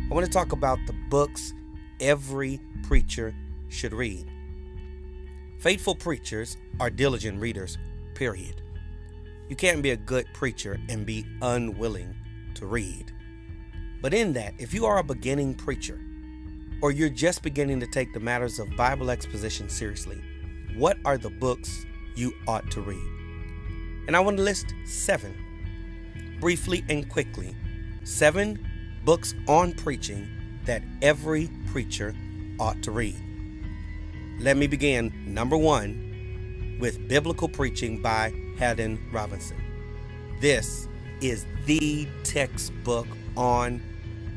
I want to talk about the books every preacher should read. Faithful preachers are diligent readers, period. You can't be a good preacher and be unwilling to read. But in that, if you are a beginning preacher, or you're just beginning to take the matters of Bible exposition seriously, what are the books you ought to read? And I want to list 7, briefly and quickly, 7 books on preaching that every preacher ought to read. Let me begin, number 1, with Biblical Preaching by Haddon Robinson. This is the textbook on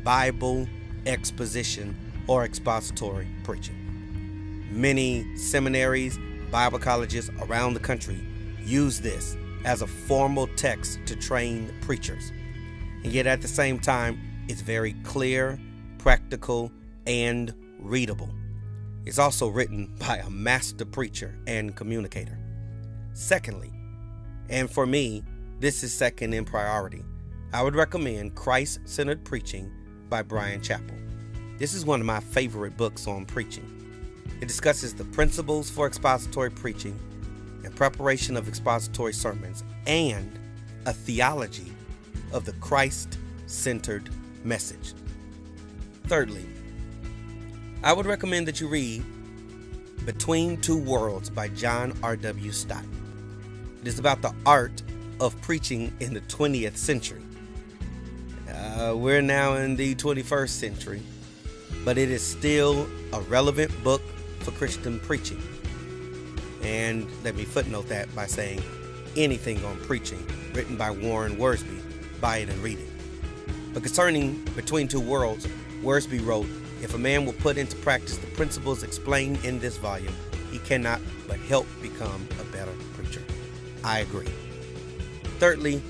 Bible exposition or expository preaching. Many seminaries, Bible colleges around the country use this as a formal text to train preachers. And yet at the same time, it's very clear, practical, and readable. It's also written by a master preacher and communicator. Secondly, and for me, this is second in priority, I would recommend Christ-Centered Preaching by Bryan Chapell. This is one of my favorite books on preaching. It discusses the principles for expository preaching and preparation of expository sermons and a theology of the Christ-centered message. Thirdly, I would recommend that you read Between Two Worlds by John R.W. Stott. It is about the art of preaching in the 20th century. We're now in the 21st century, but it is still a relevant book for Christian preaching. And let me footnote that by saying anything on preaching written by Warren Wiersbe, buy it and read it. But concerning Between Two Worlds, Wiersbe wrote, "If a man will put into practice the principles explained in this volume, he cannot but help become a better preacher." I agree. Thirdly,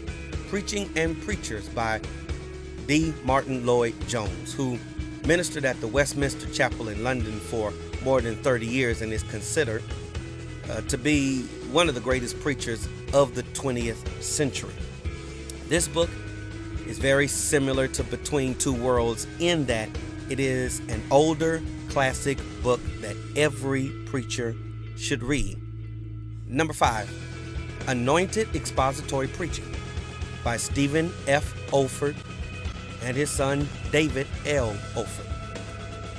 Preaching and Preachers by D. Martin Lloyd-Jones, who ministered at the Westminster Chapel in London for more than 30 years and is considered to be one of the greatest preachers of the 20th century. This book is very similar to Between Two Worlds in that it is an older classic book that every preacher should read. Number 5, Anointed Expository Preaching by Stephen F. Olford and his son David L. Olford.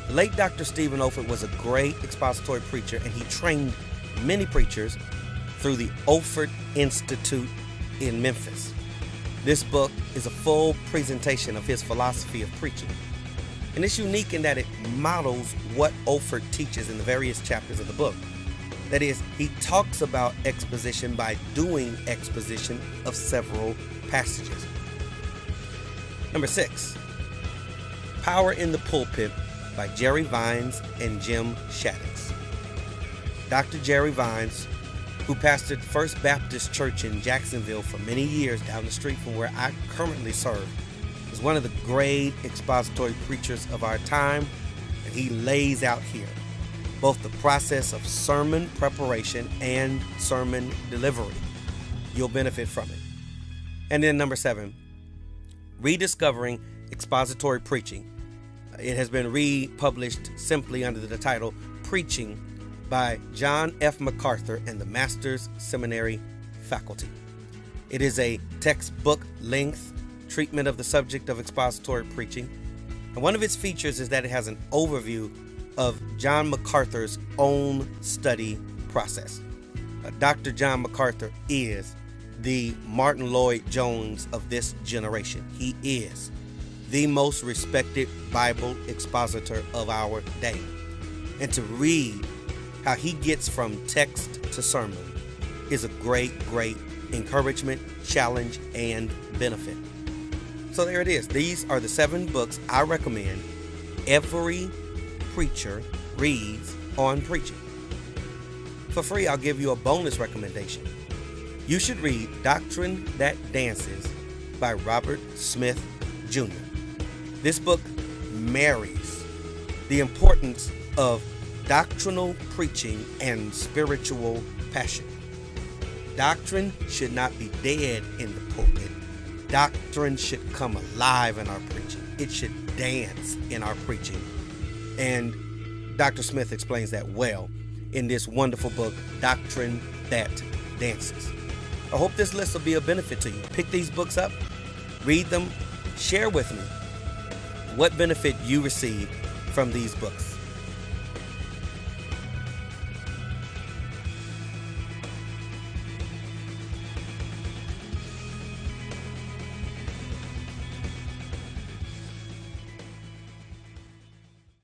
The late Dr. Stephen Olford was a great expository preacher, and he trained many preachers through the Olford Institute in Memphis. This book is a full presentation of his philosophy of preaching, and it's unique in that it models what Olford teaches in the various chapters of the book. That is, he talks about exposition by doing exposition of several passages. Number 6, Power in the Pulpit by Jerry Vines and Jim Shaddix. Dr. Jerry Vines, who pastored First Baptist Church in Jacksonville for many years down the street from where I currently serve, is one of the great expository preachers of our time, and he lays out here both the process of sermon preparation and sermon delivery. You'll benefit from it. And then number 7, Rediscovering Expository Preaching. It has been republished simply under the title Preaching by John F. MacArthur and the Masters Seminary faculty. It is a textbook length treatment of the subject of expository preaching. And one of its features is that it has an overview of John MacArthur's own study process. Dr. John MacArthur is the Martin Lloyd-Jones of this generation. He is the most respected Bible expositor of our day. And to read how he gets from text to sermon is a great encouragement, challenge, and benefit. So there it is. These are the 7 books I recommend every preacher reads on preaching. For free, I'll give you a bonus recommendation. You should read Doctrine That Dances by Robert Smith Jr. This book marries the importance of doctrinal preaching and spiritual passion. Doctrine should not be dead in the pulpit. Doctrine should come alive in our preaching. it should dance in our preaching. And Dr. Smith explains that well in this wonderful book, Doctrine That Dances. I hope this list will be a benefit to you. Pick these books up, read them, share with me what benefit you received from these books.